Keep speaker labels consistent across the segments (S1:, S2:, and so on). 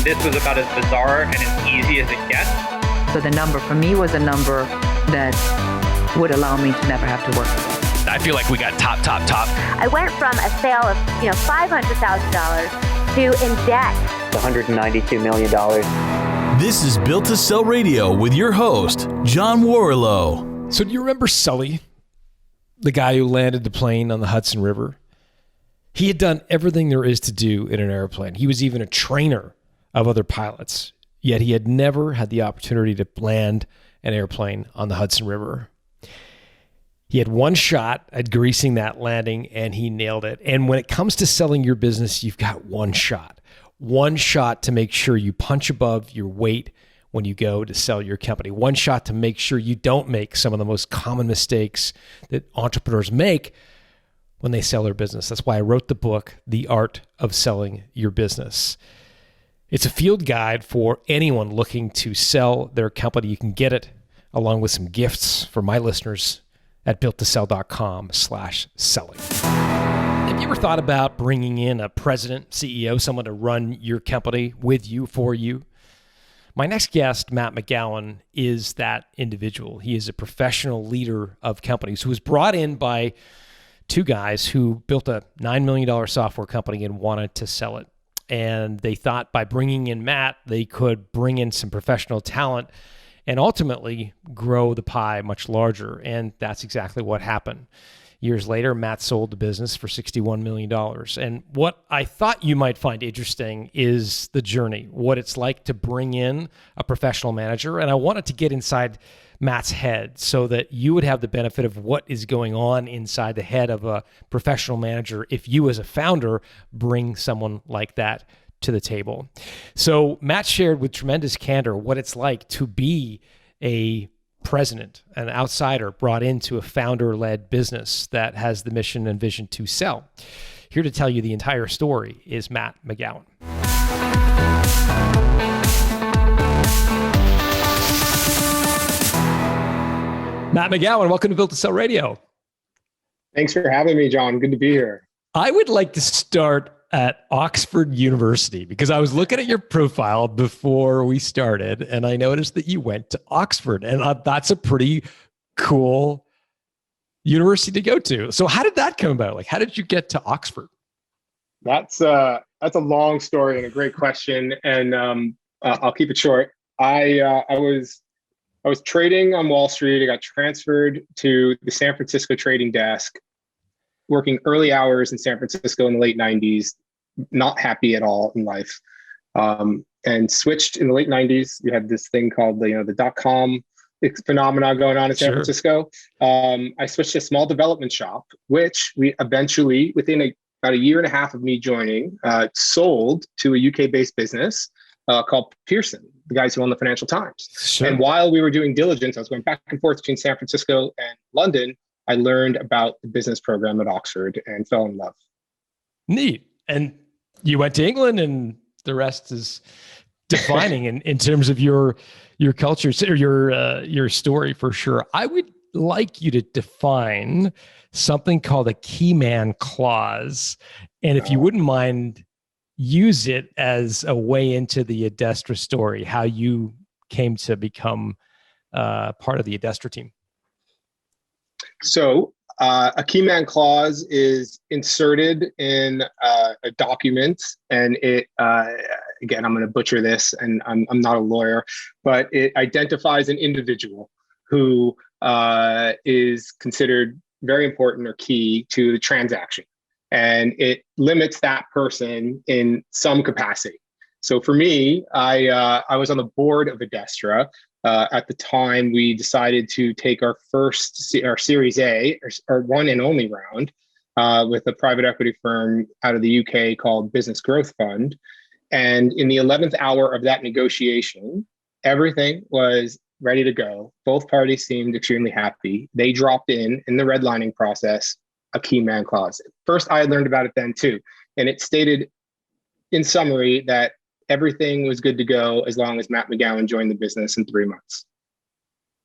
S1: this was about as bizarre and as easy as it gets.
S2: So the number for me was a number that would allow me to never have to work again.
S3: I feel like we got top.
S4: I went from a sale of $500,000 to in debt.
S5: $192 million.
S3: This is Built to Sell Radio with your host, John Warlow.
S6: So do you remember Sully, the guy who landed the plane on the Hudson River? He had done everything there is to do in an airplane. He was even a trainer of other pilots, yet he had never had the opportunity to land an airplane on the Hudson River. He had one shot at greasing that landing, and he nailed it. And when it comes to selling your business, you've got one shot to make sure you punch above your weight when you go to sell your company. One shot to make sure you don't make some of the most common mistakes that entrepreneurs make when they sell their business. That's why I wrote the book, The Art of Selling Your Business. It's a field guide for anyone looking to sell their company. You can get it along with some gifts for my listeners at builttosell.com/selling. Have you ever thought about bringing in a president, CEO, someone to run your company with you, for you? My next guest, Matt McGowan, is that individual. He is a professional leader of companies who was brought in by two guys who built a $9 million software company and wanted to sell it. And they thought by bringing in Matt, they could bring in some professional talent and ultimately grow the pie much larger. And that's exactly what happened. Years later, Matt sold the business for $61 million. And what I thought you might find interesting is the journey, what it's like to bring in a professional manager. And I wanted to get inside Matt's head so that you would have the benefit of what is going on inside the head of a professional manager if you as a founder bring someone like that to the table. So Matt shared with tremendous candor what it's like to be a president, an outsider brought into a founder-led business that has the mission and vision to sell. Here to tell you the entire story is Matt McGowan. Matt McGowan, welcome to Built to Sell Radio.
S7: Thanks for having me, John. Good to be here.
S6: I would like to start at Oxford University because I was looking at your profile before we started and I noticed that you went to Oxford, and that's a pretty cool university to go to. So how did that come about? Like, how did you get to Oxford?
S7: That's a long story and a great question, and I'll keep it short. I was trading on Wall Street. I got transferred to the San Francisco trading desk, working early hours in San Francisco in the late 90s, not happy at all in life, and switched in the late 90s. You had this thing called the dot-com phenomena going on in San Francisco. I switched to a small development shop, which we eventually, within about a year and a half of me joining, sold to a UK-based business called Pearson, the guys who own the Financial Times.
S6: Sure.
S7: And while we were doing diligence, I was going back and forth between San Francisco and London. I learned about the business program at Oxford and fell in love.
S6: Neat. And you went to England, and the rest is defining in terms of your culture or your story for sure. I would like you to define something called a key man clause. And if you wouldn't mind, use it as a way into the Adestra story, how you came to become part of the Adestra team.
S7: So a key man clause is inserted in a document, and it, again, I'm going to butcher this, and I'm not a lawyer, but it identifies an individual who is considered very important or key to the transaction, and it limits that person in some capacity. So for me, I was on the board of Adestra. At the time, we decided to take our Series A, our one and only round, with a private equity firm out of the UK called Business Growth Fund. And in the 11th hour of that negotiation, everything was ready to go. Both parties seemed extremely happy. They dropped in the redlining process, a key man clause. First, I had learned about it then too. And it stated, in summary, that everything was good to go as long as Matt McGowan joined the business in 3 months.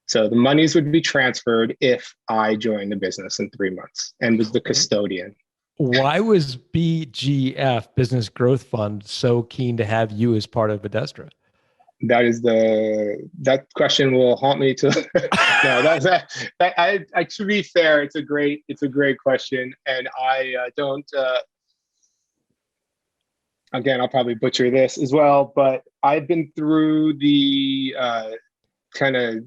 S7: So the monies would be transferred if I joined the business in 3 months and was the custodian.
S6: why was BGF, Business Growth Fund, so keen to have you as part of Adestra?
S7: That question will haunt me to. No, to be fair, it's a great question, and I don't. Again, I'll probably butcher this as well, but I've been through the kind of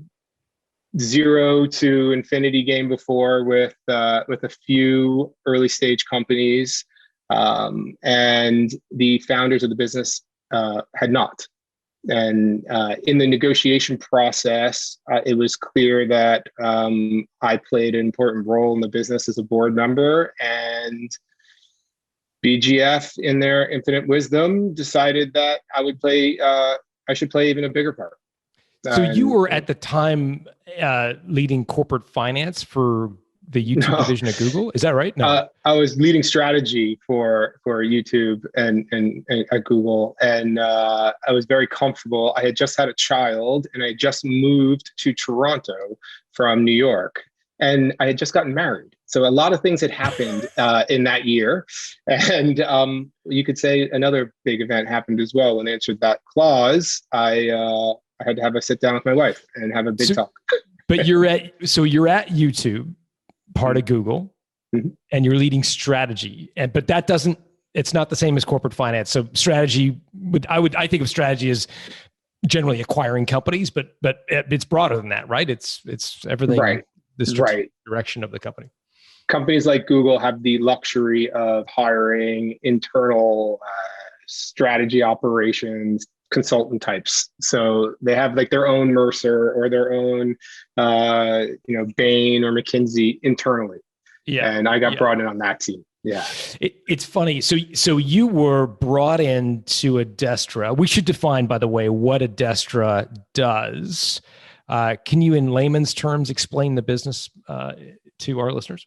S7: zero to infinity game before with a few early stage companies, and the founders of the business had not. And in the negotiation process, it was clear that I played an important role in the business as a board member, and BGF, in their infinite wisdom, decided that I should play even a bigger part.
S6: So you were at the time leading corporate finance for the YouTube division at Google. Is that right? No,
S7: I was leading strategy for YouTube and at Google, and I was very comfortable. I had just had a child, and I had just moved to Toronto from New York, and I had just gotten married. So a lot of things had happened in that year, and you could say another big event happened as well. When I answered that clause, I had to have a sit down with my wife and have a big talk.
S6: But you're at YouTube, part of Google, and you're leading strategy. But that doesn't, it's not the same as corporate finance. So strategy, I think of strategy as generally acquiring companies, but it's broader than that, right? It's everything,
S7: right?
S6: The strategic direction of the company.
S7: Companies like Google have the luxury of hiring internal strategy operations consultant types. So they have like their own Mercer or their own, Bain or McKinsey internally. Yeah. And I got brought in on that team. Yeah.
S6: It's funny. So you were brought in to Adestra. We should define, by the way, what Adestra does. Can you, in layman's terms, explain the business to our listeners?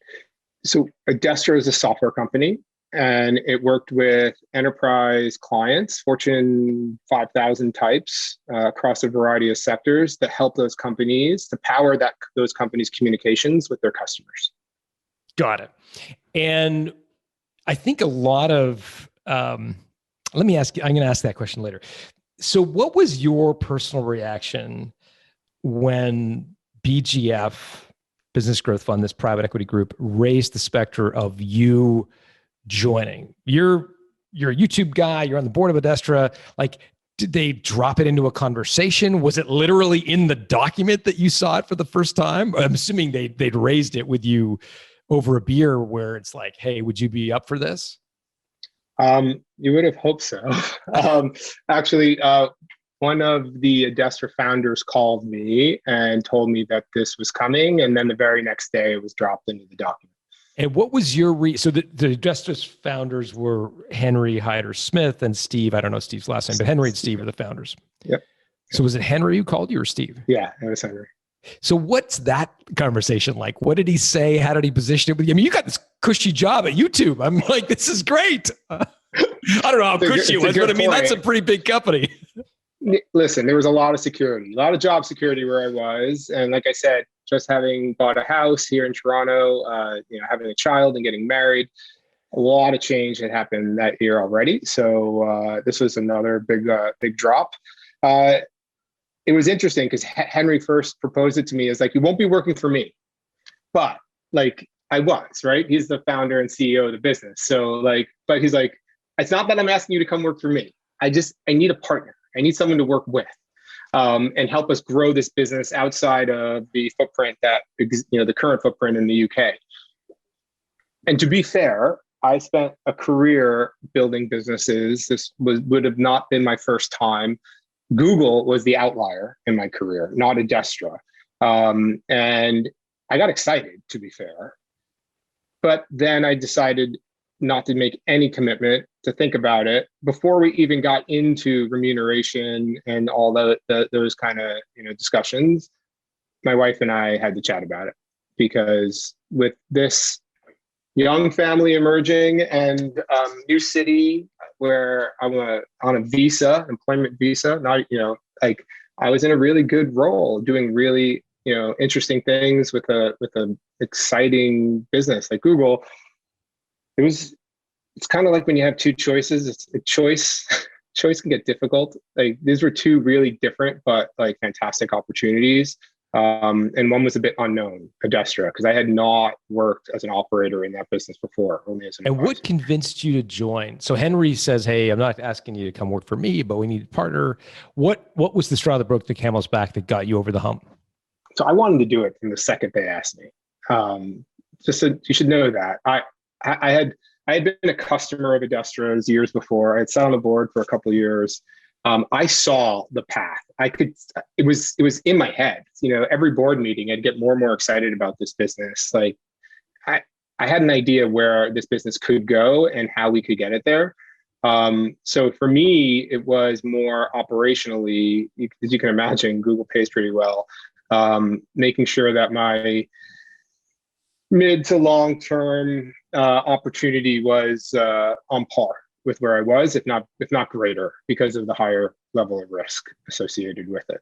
S7: So Adestra is a software company, and it worked with enterprise clients, Fortune 5,000 types, across a variety of sectors, to help those companies, to power those companies' communications with their customers.
S6: Got it. And I think a lot of, I'm going to ask that question later. So what was your personal reaction when BGF, Business Growth Fund, this private equity group, raised the specter of you joining? You're a YouTube guy, you're on the board of Adestra. Like, did they drop it into a conversation? Was it literally in the document that you saw it for the first time? I'm assuming they'd raised it with you over a beer, where it's like, hey, would you be up for this?
S7: You would have hoped so. Actually, one of the Adestra founders called me and told me that this was coming, and then the very next day it was dropped into the document.
S6: And what was your so the Adestra's founders were Henry, Hyder-Smith, and Steve. I don't know Steve's last name, but Henry and Steve are the founders.
S7: Yep.
S6: So was it Henry who called you, or Steve?
S7: Yeah, it was Henry.
S6: So what's that conversation like? What did he say? How did he position it with you? I mean, you got this cushy job at YouTube. I'm like, this is great. I don't know how cushy it was, but I mean, that's a pretty big company.
S7: Listen, there was a lot of security, a lot of job security where I was. And like I said, just having bought a house here in Toronto, having a child and getting married, a lot of change had happened that year already. So this was another big drop. It was interesting because Henry first proposed it to me as like, you won't be working for me, but like I was, right? He's the founder and CEO of the business. So like, but he's like, it's not that I'm asking you to come work for me. I need a partner. I need someone to work with, and help us grow this business outside of the footprint the current footprint in the UK. And to be fair, I spent a career building businesses. This would have not been my first time. Google was the outlier in my career, not Adestra. And I got excited, to be fair. But then I decided not to make any commitment, to think about it before we even got into remuneration and all those kind of discussions. My wife and I had to chat about it, because with this young family emerging and new city where I'm on a visa, employment visa, I was in a really good role doing really interesting things with a exciting business like Google. it's kind of like when you have two choices. It's a choice. Choice can get difficult. Like these were two really different, but like fantastic opportunities. And one was a bit unknown, Adestra, because I had not worked as an operator in that business before, only as an
S6: And
S7: advisor.
S6: what convinced you to join? So Henry says, "Hey, I'm not asking you to come work for me, but we need a partner." What was the straw that broke the camel's back that got you over the hump?
S7: So I wanted to do it from the second they asked me. Just so you should know that I had been a customer of Adestra's years before. I had sat on the board for a couple of years. I saw the path. It was in my head. Every board meeting, I'd get more and more excited about this business. Like I had an idea where this business could go and how we could get it there. So for me, it was more operationally, as you can imagine, Google pays pretty well. Making sure that my mid to long term opportunity was on par with where I was, if not greater, because of the higher level of risk associated with it.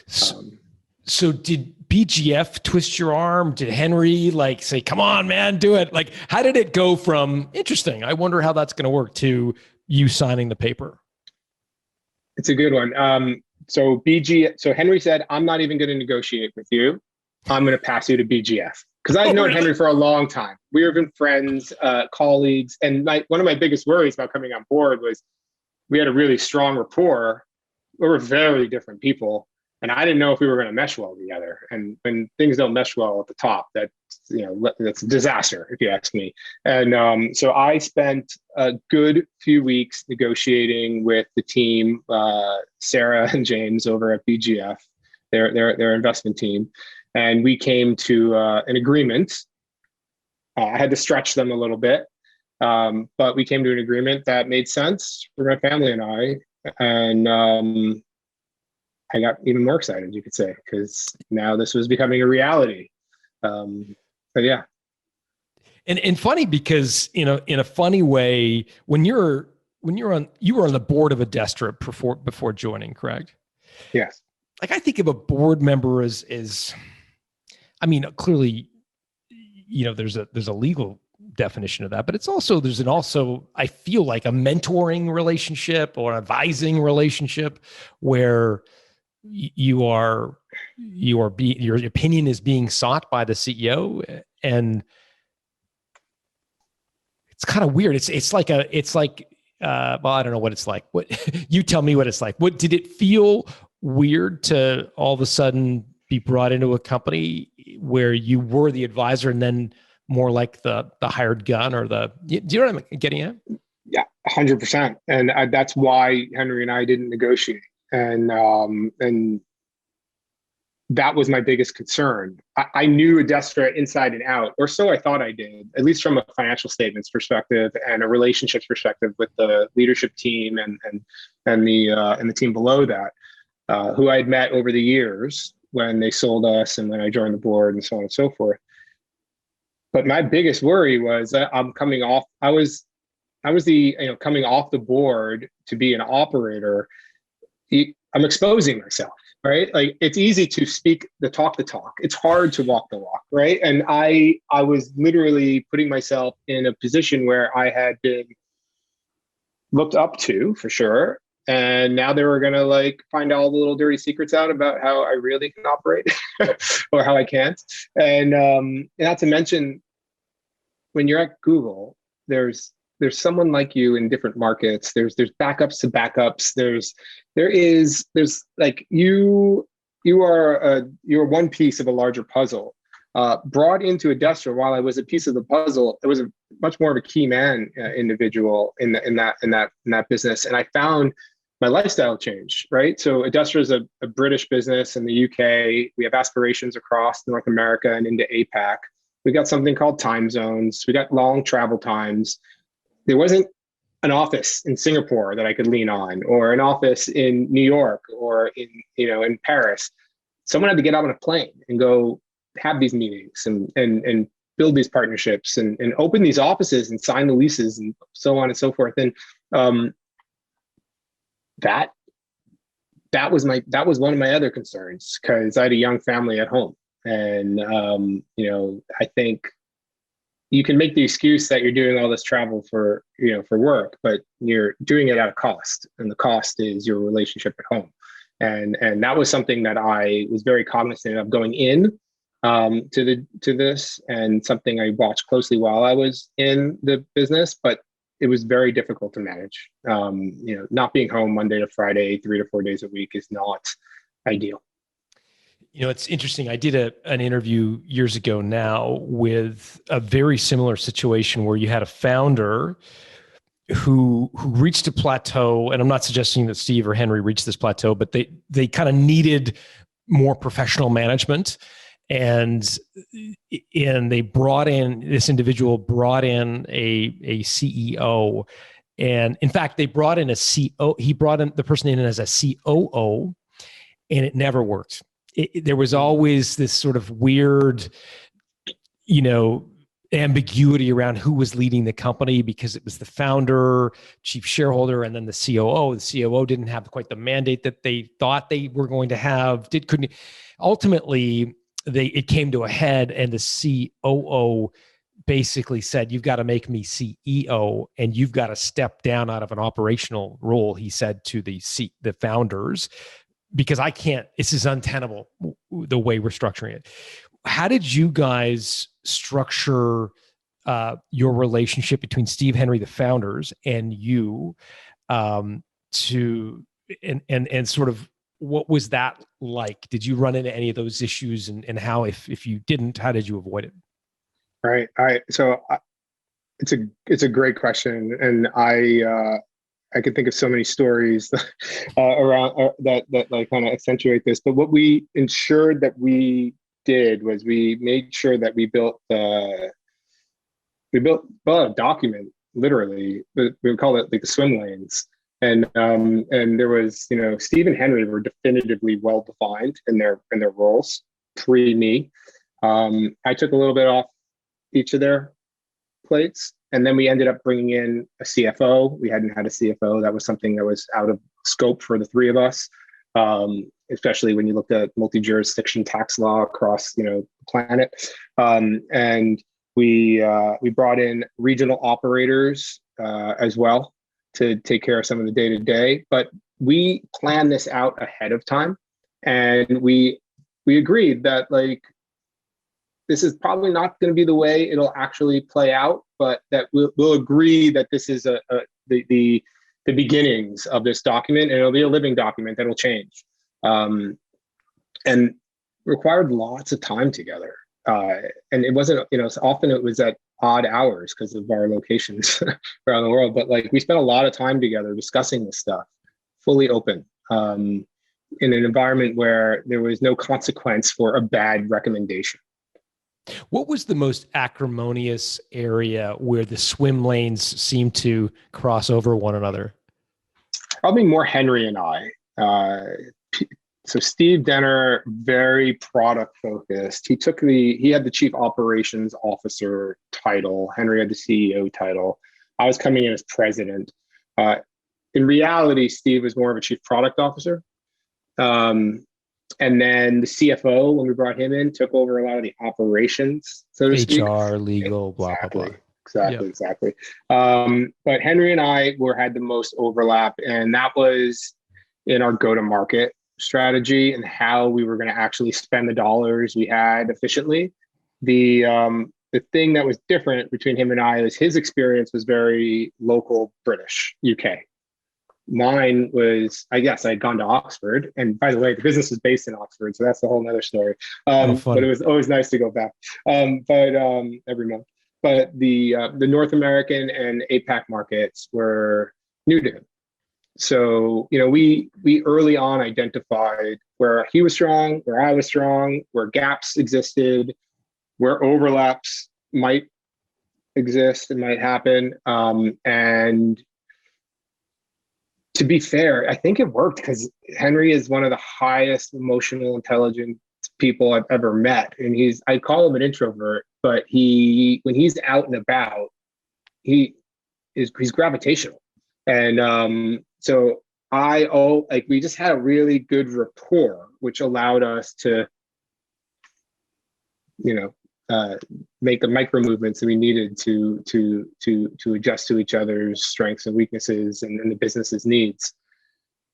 S6: So did BGF twist your arm? Did Henry say, "Come on, man, do it"? How did it go from interesting, I wonder how that's going to work, to you signing the paper?
S7: It's a good one. So Henry said, "I'm not even going to negotiate with you. I'm going to pass you to BGF." Because I've known Henry for a long time. We have been friends, colleagues. And one of my biggest worries about coming on board was we had a really strong rapport. We were very different people. And I didn't know if we were going to mesh well together. And when things don't mesh well at the top, that's a disaster, if you ask me. And so I spent a good few weeks negotiating with the team, Sarah and James over at BGF, their investment team. And we came to an agreement. I had to stretch them a little bit, but we came to an agreement that made sense for my family and I. And I got even more excited, you could say, because now this was becoming a reality. But yeah.
S6: And funny because, in a funny way, when you were on the board of Adestra before joining, correct?
S7: Yes.
S6: I think of a board member as clearly, there's a legal definition of that, but there's also I feel like a mentoring relationship or an advising relationship where your opinion is being sought by the CEO, and it's kind of weird. It's like well, I don't know what it's like. What you tell me what it's like. What did it feel weird to all of a sudden be brought into a company where you were the advisor and then more like the hired gun, or do you know what I'm getting at?
S7: Yeah, 100%. And that's why Henry and I didn't negotiate. And that was my biggest concern. I knew Adestra inside and out, or so I thought I did, at least from a financial statements perspective and a relationships perspective with the leadership team and the team below that, who I'd met over the years when they sold us and when I joined the board and so on and so forth. But my biggest worry was that I'm coming off. I was coming off the board to be an operator. I'm exposing myself, right? Like, it's easy to speak the talk. It's hard to walk the walk, right? And I was literally putting myself in a position where I had been looked up to, for sure. And now they were going to find all the little dirty secrets out about how I really can operate or how I can't. And not to mention, when you're at Google, there's someone like you in different markets. There's backups to backups. There's you're one piece of a larger puzzle. Brought into Adestra while I was a piece of the puzzle, it was a much more of a key man individual in that business, and I found my lifestyle changed. Right, so Adestra is a British business in the UK. We have aspirations across North America and into APAC. We got something called time zones. We got long travel times. There wasn't an office in Singapore that I could lean on, or an office in New York, or in Paris. Someone had to get out on a plane and go have these meetings and build these partnerships and open these offices and sign the leases and so on and so forth. And that was one of my other concerns, because I had a young family at home. And I think you can make the excuse that you're doing all this travel for, for work, but you're doing it at a cost, and the cost is your relationship at home. And that was something that I was very cognizant of going in to this, and something I watched closely while I was in the business, but it was very difficult to manage. Not being home Monday to Friday, 3 to 4 days a week is not ideal.
S6: It's interesting. I did an interview years ago now with a very similar situation where you had a founder who reached a plateau, and I'm not suggesting that Steve or Henry reached this plateau, but they kind of needed more professional management, and they brought in, this individual brought in a CEO, and in fact they brought in he brought in the person in as a COO, and it never worked. There was always this sort of weird, ambiguity around who was leading the company, because it was the founder, chief shareholder, and then the COO. The COO didn't have quite the mandate that they thought they were going to have. Ultimately, it came to a head, and the COO basically said, "You've got to make me CEO, and you've got to step down out of an operational role," he said to the founders, "because I can't, this is untenable the way we're structuring it." How did you guys structure your relationship between Steve, Henry, the founders, and you, and sort of, what was that like? Did you run into any of those issues, and how, if you didn't, how did you avoid it?
S7: Right. It's a great question, and I could think of so many stories around that like kind of accentuate this. But what we ensured that we did was we made sure that we built a document, literally. We would call it like the swim lanes. And there was, Steve and Henry were definitively well defined in their roles pre me. I took a little bit off each of their plates. And then we ended up bringing in a CFO. We hadn't had a CFO. That was something that was out of scope for the three of us, especially when you looked at multi-jurisdiction tax law across, the planet. And we brought in regional operators as well to take care of some of the day-to-day. But we planned this out ahead of time, and we agreed that, like, this is probably not going to be the way it'll actually play out, but that we'll agree that this is the beginnings of this document, and it'll be a living document that'll change, and required lots of time together. And it wasn't, so often it was at odd hours because of our locations around the world. But like, we spent a lot of time together discussing this stuff, fully open, in an environment where there was no consequence for a bad recommendation.
S6: What was the most acrimonious area where the swim lanes seemed to cross over one another?
S7: Probably more Henry and I. So Steve Denner, very product focused. He had the chief operations officer title. Henry had the CEO title. I was coming in as president. In reality, Steve was more of a chief product officer. And then the CFO, when we brought him in, took over a lot of the operations, so to speak.
S6: HR, legal, blah, blah, blah.
S7: Exactly. But Henry and I had the most overlap, and that was in our go-to-market strategy and how we were going to actually spend the dollars we had efficiently. The thing that was different between him and I is his experience was very local British, UK. Mine was, I guess, I had gone to Oxford, and by the way, the business is based in Oxford, so that's a whole nother story. But it was always nice to go back, every month. But the North American and APAC markets were new to him. So, we early on identified where he was strong, where I was strong, where gaps existed, where overlaps might exist and might happen, and to be fair, I think it worked because Henry is one of the highest emotional intelligence people I've ever met. And I call him an introvert, but when he's out and about, he's gravitational. And so we just had a really good rapport, which allowed us to, make the micro movements that we needed to adjust to each other's strengths and weaknesses and the business's needs.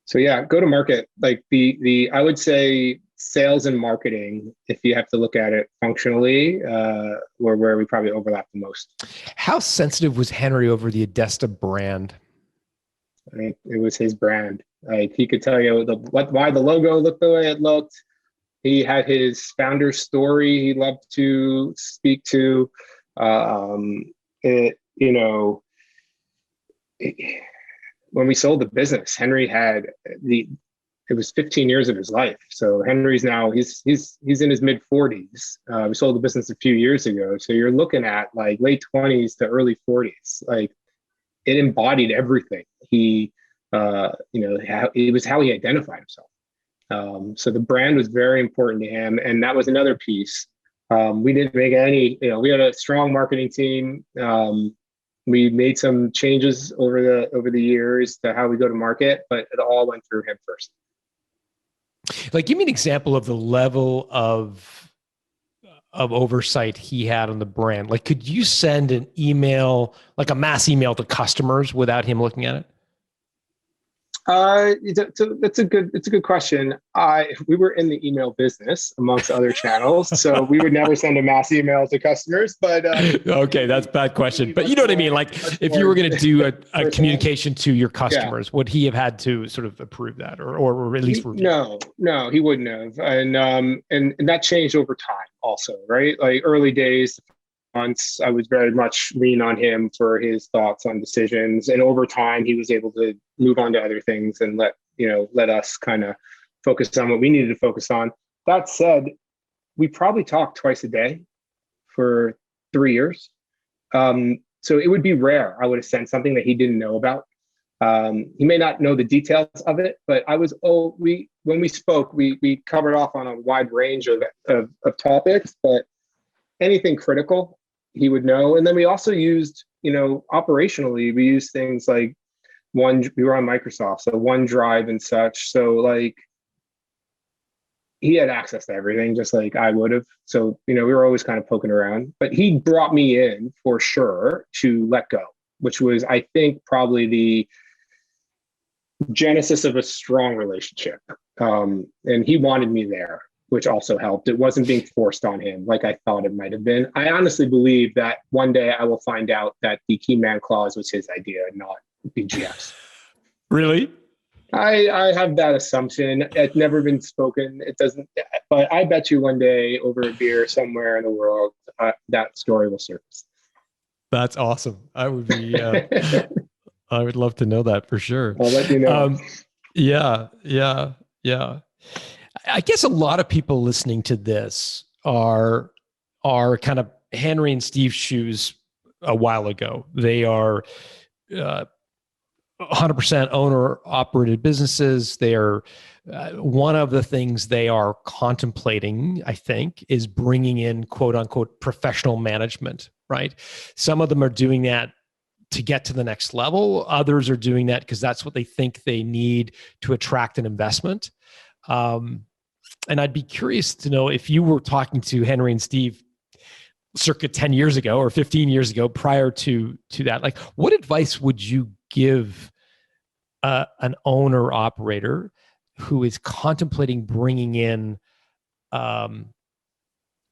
S7: So yeah, go to market. Like I would say sales and marketing, if you have to look at it functionally, were where we probably overlap the most.
S6: How sensitive was Henry over the Adestra brand?
S7: I mean, it was his brand. Like he could tell you why the logo looked the way it looked. He had his founder story he loved to speak to. When we sold the business, Henry had it was 15 years of his life. So Henry's now, he's in his mid 40s. We sold the business a few years ago. So you're looking at like late 20s to early 40s. Like it embodied everything. He, it was how he identified himself. So the brand was very important to him. And that was another piece. We didn't make any, we had a strong marketing team. We made some changes over the years to how we go to market, but it all went through him first.
S6: Like, give me an example of the level of oversight he had on the brand. Like, could you send an email, like a mass email to customers without him looking at it?
S7: It's a good question. We were in the email business amongst other channels, so we would never send a mass email to customers. But
S6: okay, that's a bad question. But you know what I mean. Like, if you were going to do a communication to your customers, would he have had to sort of approve that, or at least review?
S7: No, he wouldn't have. And that changed over time, also, right? Like early days. Months, I was very much lean on him for his thoughts on decisions, and over time, he was able to move on to other things and let us kind of focus on what we needed to focus on. That said, we probably talked twice a day for 3 years, so it would be rare I would have sent something that he didn't know about. He may not know the details of it, but when we spoke, we covered off on a wide range of topics, but anything critical, he would know. And then we also used, operationally, we used things like we were on Microsoft, so OneDrive and such. So like he had access to everything, just like I would have. So, we were always kind of poking around, but he brought me in for sure to let go, which was, I think, probably the genesis of a strong relationship. And he wanted me there, which also helped. It wasn't being forced on him like I thought it might have been. I honestly believe that one day I will find out that the key man clause was his idea, not BGF's.
S6: Really?
S7: I have that assumption. It's never been spoken. It doesn't, but I bet you one day over a beer somewhere in the world, that story will surface.
S6: That's awesome. I would be, I would love to know that for sure.
S7: I'll let you know.
S6: Yeah. I guess a lot of people listening to this are kind of Henry and Steve's shoes a while ago. They are 100% owner operated businesses. They are one of the things they are contemplating, I think, is bringing in quote unquote professional management, right? Some of them are doing that to get to the next level. Others are doing that because that's what they think they need to attract an investment. And I'd be curious to know if you were talking to Henry and Steve circa 10 years ago or 15 years ago prior to that, like what advice would you give an owner operator who is contemplating bringing in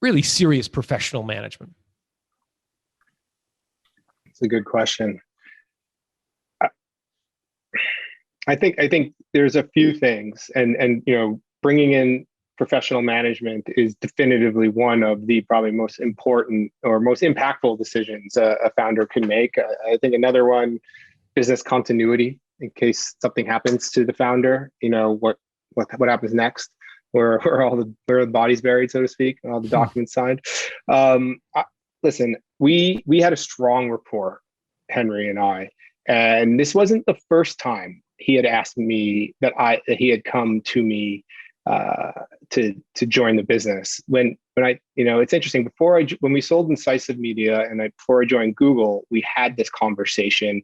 S6: really serious professional management?
S7: It's a good question. I think there's a few things, and bringing in professional management is definitively one of the probably most important or most impactful decisions a founder can make. I think another one, business continuity, in case something happens to the founder. What happens next? Where are the bodies buried, so to speak, and all the documents signed. Listen, we had a strong rapport, Henry and I, and this wasn't the first time he had asked me that he had come to me to join the business. When I, it's interesting. When we sold Incisive Media and before I joined Google, we had this conversation,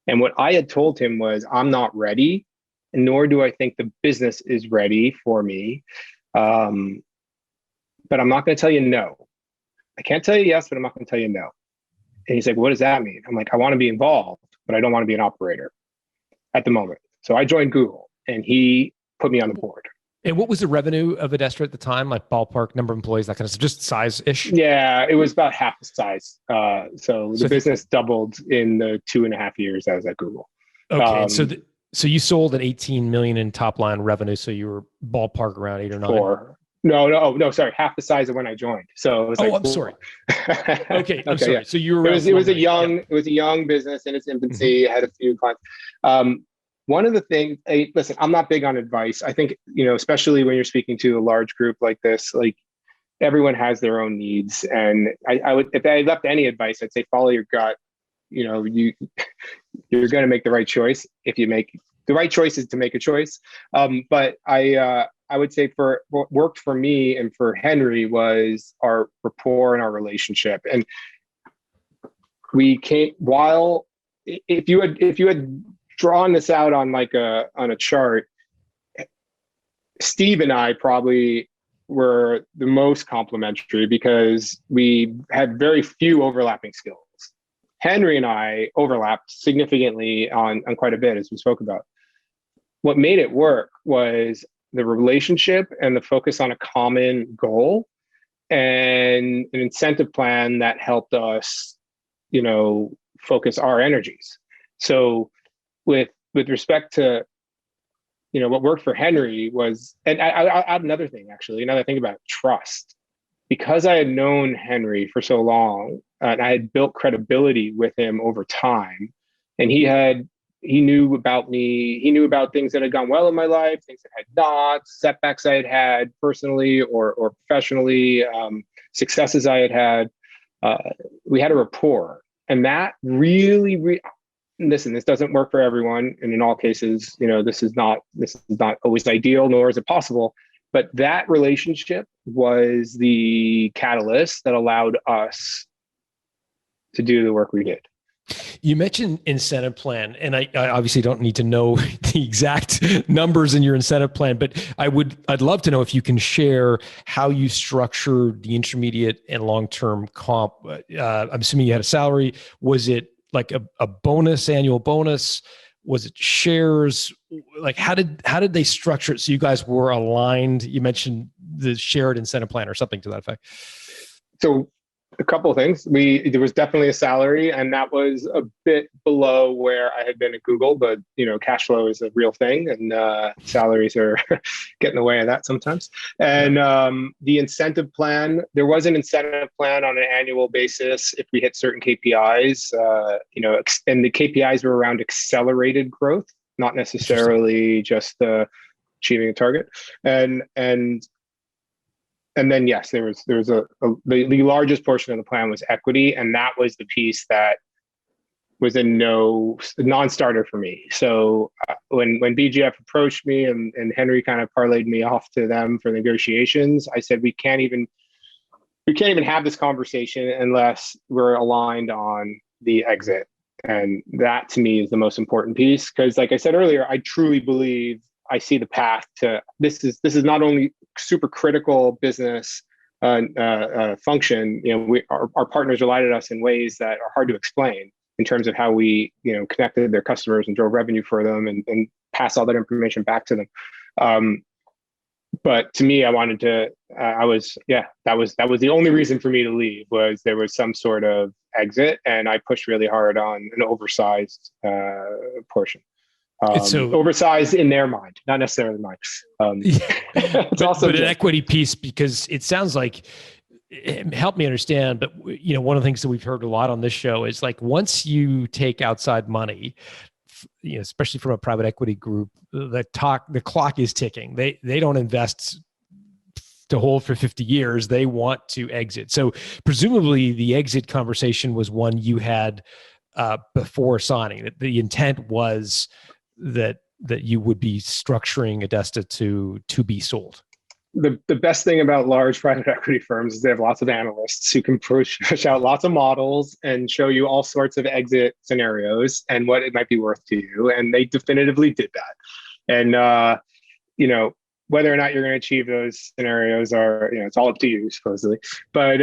S7: and what I had told him was, I'm not ready, and nor do I think the business is ready for me. But I'm not going to tell you no. I can't tell you yes, but I'm not going to tell you no. And he's like, what does that mean? I'm like, I want to be involved, but I don't want to be an operator at the moment. So I joined Google, and he put me on the board.
S6: And what was the revenue of Adestra at the time? Like ballpark, number of employees, that kind of stuff, just size-ish?
S7: Yeah, it was about half the size. So the business doubled in the 2.5 years I was at Google.
S6: Okay, so you sold at 18 million in top line revenue. So you were ballpark around 8 or 9.
S7: 4. No, sorry, half the size of when I joined. So it was
S6: I'm sorry. Okay, I'm sorry.
S7: Yeah.
S6: So you were.
S7: It was a young business in its infancy. Had a few clients. One of the things, listen, I'm not big on advice. I think, especially when you're speaking to a large group like this, like everyone has their own needs. And I would, if I left any advice, I'd say follow your gut. You're going to make the right choice. If you make the right choice is to make a choice. But I would say for what worked for me and for Henry was our rapport and our relationship. And we came if you had drawn this out on on a chart, Steve and I probably were the most complementary because we had very few overlapping skills. Henry and I overlapped significantly on quite a bit, as we spoke about. What made it work was the relationship and the focus on a common goal and an incentive plan that helped us, focus our energies. So with respect to, what worked for Henry was, and I'll add another thing, actually, another thing about trust. Because I had known Henry for so long and I had built credibility with him over time, and he knew about me, he knew about things that had gone well in my life, things that had not, setbacks I had had personally or professionally, successes I had had. We had a rapport, and that really, listen, this doesn't work for everyone. And in all cases, this is not always ideal, nor is it possible. But that relationship was the catalyst that allowed us to do the work we did.
S6: You mentioned incentive plan, and I obviously don't need to know the exact numbers in your incentive plan, but I'd love to know if you can share how you structured the intermediate and long-term comp. I'm assuming you had a salary. Was it like a bonus, annual bonus? Was it shares? Like how did they structure it so you guys were aligned? You mentioned the shared incentive plan or something to that effect.
S7: So a couple of things. There was definitely a salary, and that was a bit below where I had been at Google, but cash flow is a real thing, and salaries are getting in the way of that sometimes. And the incentive plan, there was an incentive plan on an annual basis if we hit certain KPIs, and the KPIs were around accelerated growth, not necessarily just achieving a target. And then, yes, there was the largest portion of the plan was equity. And that was the piece that was a non-starter for me. So when BGF approached me and Henry kind of parlayed me off to them for negotiations, I said, we can't even have this conversation unless we're aligned on the exit. And that to me is the most important piece. Because like I said earlier, I truly believe I see the path to this is not only super critical business function. Our partners relied on us in ways that are hard to explain in terms of how we connected their customers and drove revenue for them and pass all that information back to them. But to me, I wanted to. That was the only reason for me to leave, was there was some sort of exit, and I pushed really hard on an oversized portion. So oversized in their mind, not necessarily mine. It's also
S6: an equity piece, because it sounds like, help me understand, but one of the things that we've heard a lot on this show is like, once you take outside money, especially from a private equity group, the clock is ticking. They don't invest to hold for 50 years. They want to exit. So presumably the exit conversation was one you had before signing. The intent was that you would be structuring Adestra to be sold.
S7: The best thing about large private equity firms is they have lots of analysts who can push out lots of models and show you all sorts of exit scenarios and what it might be worth to you. And they definitively did that. And, whether or not you're going to achieve those scenarios are, it's all up to you, supposedly. But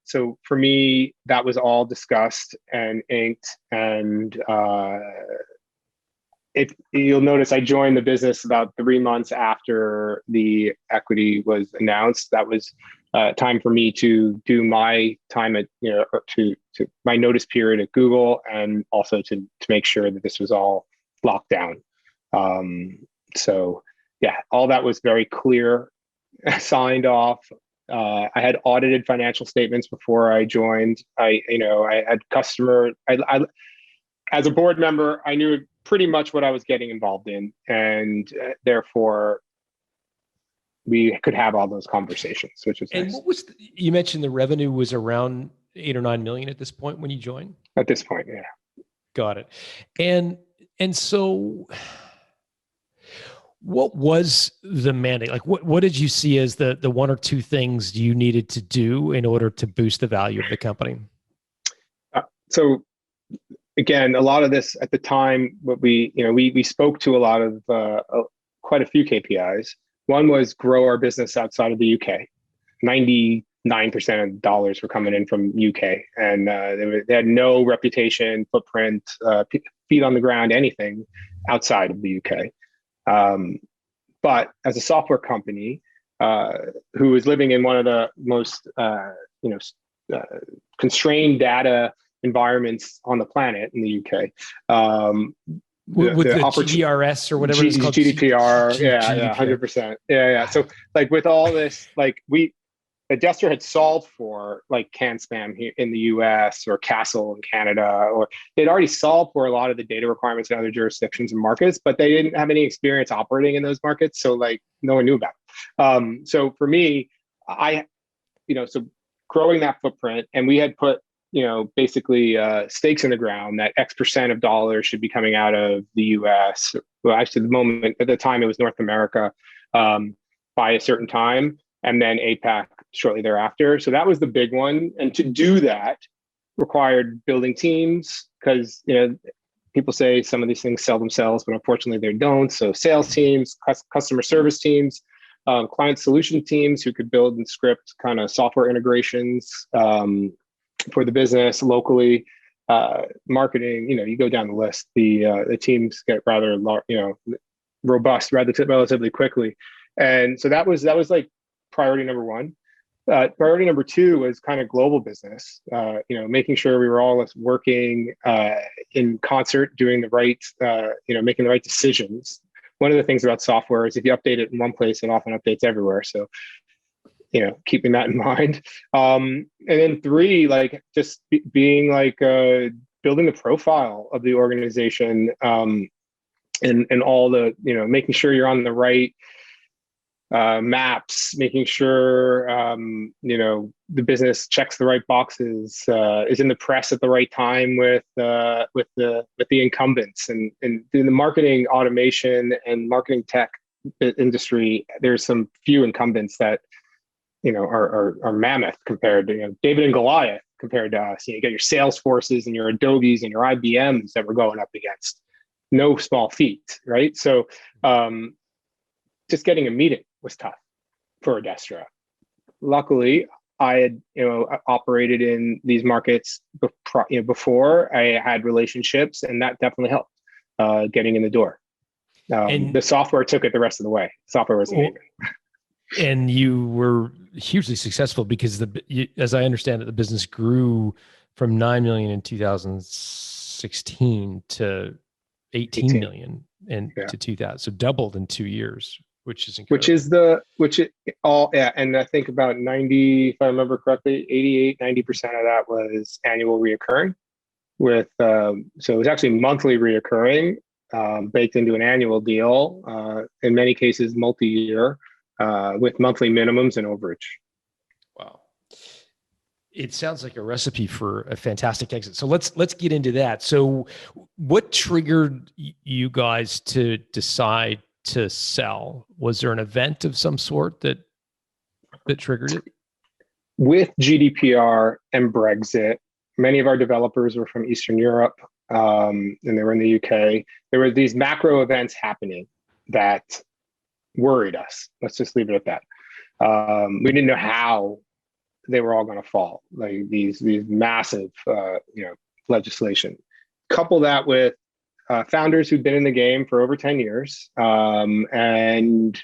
S7: so for me, that was all discussed and inked. And you'll notice I joined the business about 3 months after the equity was announced. That was time for me to do my time at, to my notice period at Google, and also to make sure that this was all locked down. So yeah, all that was very clear, signed off. I had audited financial statements before I joined. I had as a board member, I knew pretty much what I was getting involved in, and therefore we could have all those conversations, which was nice.
S6: What was you mentioned the revenue was around 8 or 9 million at this point when you joined?
S7: At this point, yeah.
S6: Got it. And so what was the mandate? Like what did you see as the one or two things you needed to do in order to boost the value of the company?
S7: So again, a lot of this at the time, what we spoke to a lot of quite a few KPIs. One was grow our business outside of the UK. 99% of dollars were coming in from UK, and they had no reputation, footprint, feet on the ground, anything outside of the UK. But as a software company who is living in one of the most constrained data environments on the planet in the UK,
S6: with the GDRS or whatever it's called,
S7: GDPR,
S6: GDPR.
S7: 100%, yeah. So like with all this, like Adestra had solved for like can spam here in the US or Castle in Canada, or they'd already solved for a lot of the data requirements in other jurisdictions and markets, but they didn't have any experience operating in those markets. So like no one knew about it. So for me, so growing that footprint, and we had put, basically stakes in the ground that X% of dollars should be coming out of the US. Well, actually at the time it was North America by a certain time, and then APAC shortly thereafter. So that was the big one. And to do that required building teams, because, people say some of these things sell themselves, but unfortunately they don't. So sales teams, customer service teams, client solution teams who could build and script kind of software integrations for the business locally, marketing, you go down the list. The teams get rather robust relatively quickly. And so that was like priority number one. Priority number two was kind of global business, making sure we were all working in concert, doing the right, making the right decisions. One of the things about software is if you update it in one place, it often updates everywhere. So, keeping that in mind. And then three, like just being like building the profile of the organization, and all the, making sure you're on the right maps, making sure the business checks the right boxes, is in the press at the right time with the incumbents, and in the marketing automation and marketing tech industry. There's some few incumbents that are mammoth compared to David and Goliath compared to us. You get your Salesforces and your Adobes and your IBMs that we're going up against. No small feat, right? So just getting a meeting was tough for Adestra. Luckily, I had operated in these markets before. I had relationships, and that definitely helped getting in the door. And the software took it the rest of the way. Software was amazing.
S6: And you were hugely successful because as I understand it, the business grew from 9 million in 2016 to 18 million to 2000. So doubled in 2 years, which is incredible. And I think about 90, if I remember correctly, 90% of that was annual reoccurring with, so it was actually monthly reoccurring, baked into an annual deal, in many cases, multi-year, with monthly minimums and overage. Wow. It sounds like a recipe for a fantastic exit. So let's get into that. So what triggered you guys to decide to sell? Was there an event of some sort that triggered it?
S7: With GDPR and Brexit, many of our developers were from Eastern Europe, and they were in the UK. There were these macro events happening that worried us. Let's just leave it at that. We didn't know how they were all going to fall, like these massive, legislation. Couple that with founders who'd been in the game for over 10 years and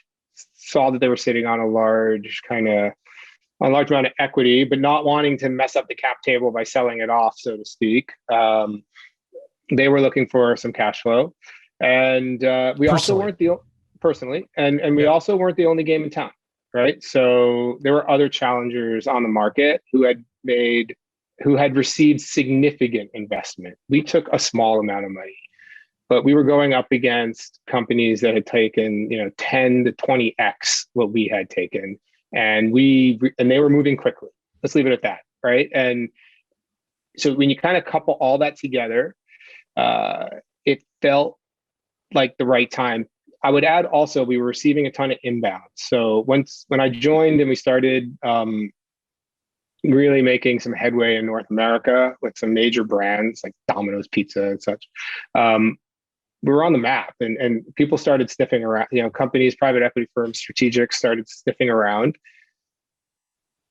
S7: saw that they were sitting on a large amount of equity, but not wanting to mess up the cap table by selling it off, so to speak. They were looking for some cash flow, and we also weren't the we also weren't the only game in town, right? So there were other challengers on the market who had received significant investment. We took a small amount of money, but we were going up against companies that had taken 10 to 20x what we had taken, and they were moving quickly. Let's leave it at that, right? And so when you kind of couple all that together, it felt like the right time. I would add also, we were receiving a ton of inbound. So when I joined and we started really making some headway in North America with some major brands like Domino's Pizza and such, we were on the map, and people started sniffing around. Companies, private equity firms, strategics started sniffing around.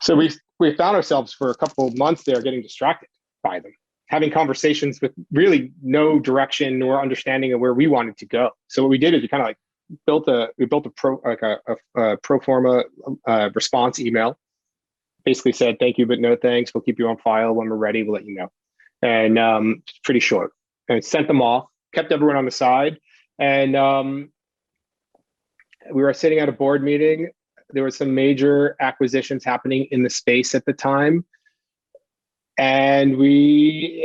S7: So we found ourselves for a couple of months there getting distracted by them, having conversations with really no direction nor understanding of where we wanted to go. So what we did is we kind of built a pro forma response email. Basically said, thank you, but no thanks. We'll keep you on file. When we're ready, we'll let you know. And pretty short. And sent them off, kept everyone on the side. And we were sitting at a board meeting. There were some major acquisitions happening in the space at the time. And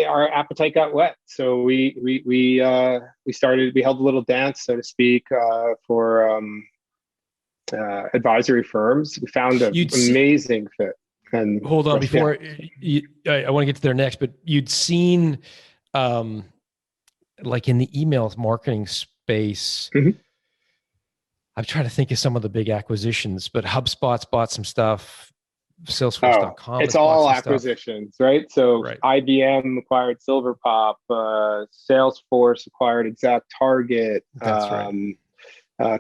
S7: our appetite got wet. So we held a little dance, so to speak, for advisory firms. We found an amazing fit. And
S6: hold on, before I want to get to there next, but you'd seen, like in the emails marketing space, I'm trying to think of some of the big acquisitions, but HubSpot's bought some stuff. Salesforce.com.
S7: It's all acquisitions, right? So IBM acquired Silverpop, Salesforce acquired ExactTarget.
S6: That's right.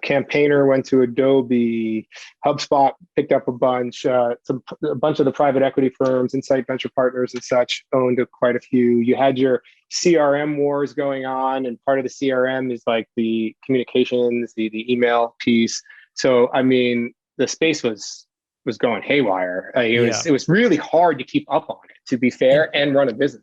S7: Campaigner went to Adobe. HubSpot picked up a bunch. A bunch of the private equity firms, Insight Venture Partners and such, owned quite a few. You had your CRM wars going on, and part of the CRM is like the communications, the email piece. So I mean, the space was going haywire. It was really hard to keep up on it, to be fair, and run a business.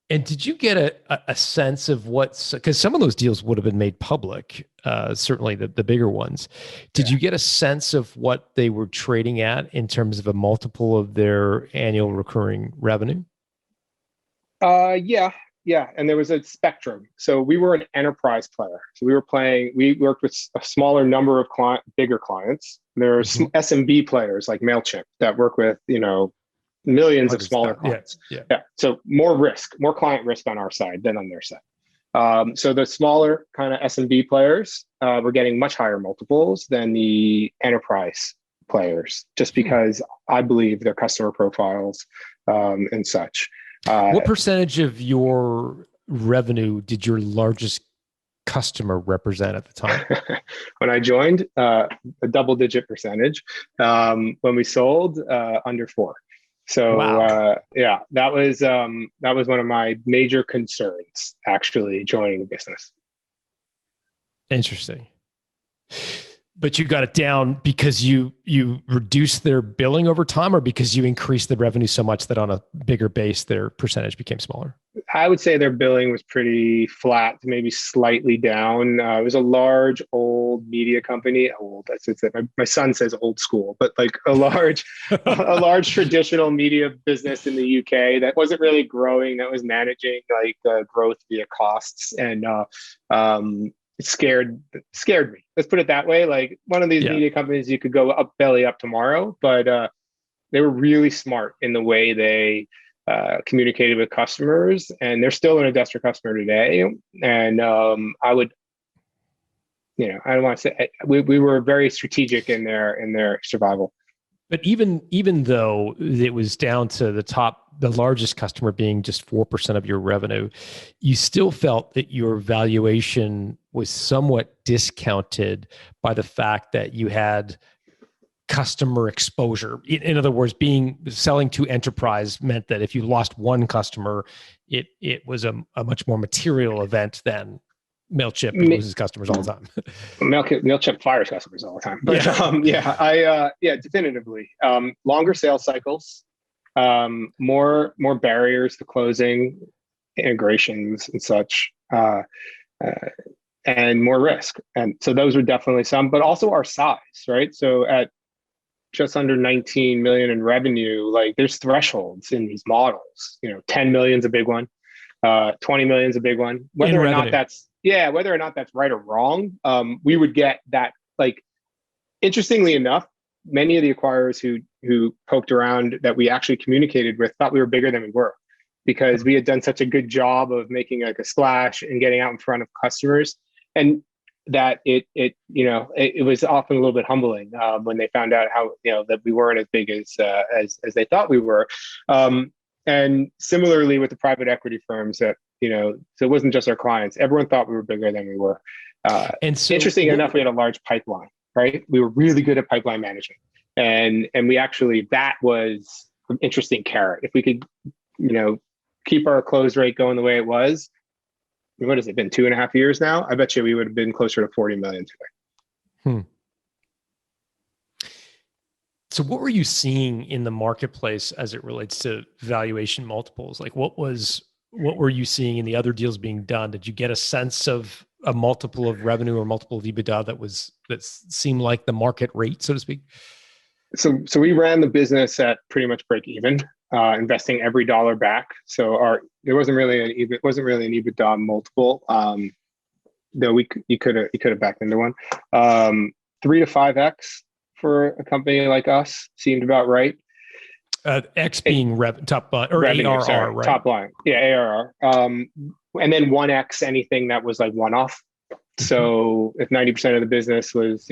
S6: And did you get a sense of because some of those deals would have been made public, certainly the bigger ones. Did you get a sense of what they were trading at in terms of a multiple of their annual recurring revenue?
S7: Yeah. And there was a spectrum. So we were an enterprise player. So we worked with a smaller number of bigger clients. There are some SMB players like MailChimp that work with, millions of smaller clients. Yeah. So more client risk on our side than on their side. So the smaller kind of SMB players were getting much higher multiples than the enterprise players, just because I believe their customer profiles and such.
S6: What percentage of your revenue did your largest customer represent at the time?
S7: When I joined, a double-digit percentage. When we sold, under 4%. So
S6: wow.
S7: That was one of my major concerns, actually, joining the business.
S6: Interesting. But you got it down because you reduced their billing over time, or because you increased the revenue so much that on a bigger base, their percentage became smaller?
S7: I would say their billing was pretty flat, maybe slightly down. It was a large, old media company. Old, my son says old school, but like a large traditional media business in the UK that wasn't really growing, that was managing like growth via costs. And it scared me. Let's put it that way. Like one of these media companies, you could go belly up tomorrow, but they were really smart in the way they communicated with customers, and they're still an Adestra customer today. And I don't want to say we were very strategic in their survival.
S6: But even though it was down to the largest customer being just 4% of your revenue, you still felt that your valuation was somewhat discounted by the fact that you had customer exposure. In other words, selling to enterprise meant that if you lost one customer, it was a much more material event than MailChimp loses customers all the time.
S7: MailChimp fires customers all the time. But definitively. Longer sales cycles, more barriers to closing, integrations and such, and more risk. And so those are definitely some, but also our size, right? So at just under 19 million in revenue, like there's thresholds in these models. 10 million is a big one. 20 million is a big one. Whether or not that's right or wrong, we would get that. Like, interestingly enough, many of the acquirers who poked around that we actually communicated with thought we were bigger than we were, because we had done such a good job of making like a splash and getting out in front of customers, and that it was often a little bit humbling when they found out how that we weren't as big as they thought we were. And similarly with the private equity firms, that so it wasn't just our clients. Everyone thought we were bigger than we were. And so, interesting enough, we had a large pipeline, right? We were really good at pipeline management, and we actually, that was an interesting carrot. If we could, keep our close rate going the way it was, what has it been, 2.5 years now? I bet you we would have been closer to 40 million today.
S6: So what were you seeing in the marketplace as it relates to valuation multiples? Like what were you seeing in the other deals being done? Did you get a sense of a multiple of revenue or multiple of EBITDA that seemed like the market rate, so to speak?
S7: So we ran the business at pretty much break even, investing every dollar back. So there wasn't really an EBITDA multiple, though you could have backed into one. 3 to 5x for a company like us seemed about right.
S6: X being top line, or
S7: revenue,
S6: ARR,
S7: sorry,
S6: right?
S7: Top line, yeah, ARR. And then 1x anything that was like one-off. So if 90% of the business was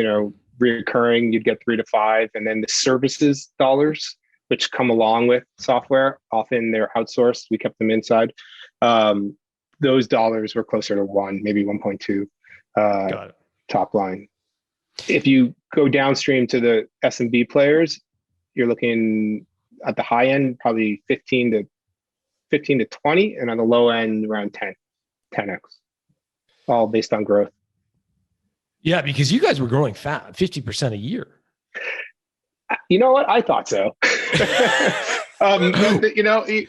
S7: recurring, you'd get 3 to 5, and then the services dollars, which come along with software, often they're outsourced. We kept them inside. Those dollars were closer to 1, maybe 1.2 top line. If you go downstream to the SMB players, you're looking at the high end, probably 15 to 20, and on the low end, around 10x, all based on growth.
S6: Yeah, because you guys were growing fast, 50% a year.
S7: You know what? I thought so.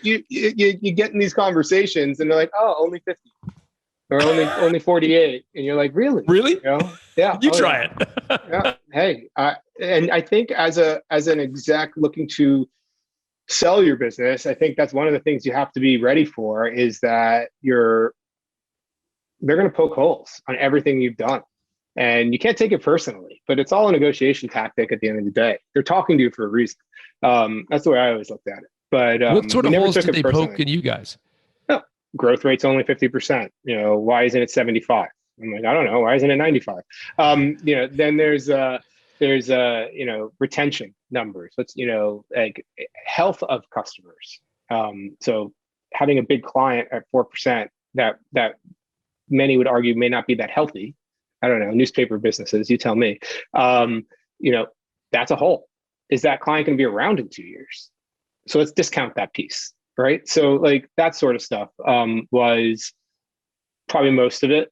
S7: You get in these conversations and they're like, oh, only 50 or only 48. And you're like, really?
S6: Really?
S7: Yeah.
S6: You try it.
S7: Yeah. Hey, and I think as an exec looking to sell your business, I think that's one of the things you have to be ready for, is that they're going to poke holes on everything you've done. And you can't take it personally, but it's all a negotiation tactic at the end of the day. They're talking to you for a reason. That's the way I always looked at it. But
S6: what sort of holes did they poke in you guys?
S7: No, growth rate's only 50%. Why isn't it 75? I'm like, I don't know. Why isn't it 95? Then there's retention numbers. Let's, like health of customers. So having a big client at 4% that many would argue may not be that healthy. I don't know, newspaper businesses, you tell me. That's a hole. Is that client going to be around in 2 years? So let's discount that piece, right? So like that sort of stuff was probably most of it.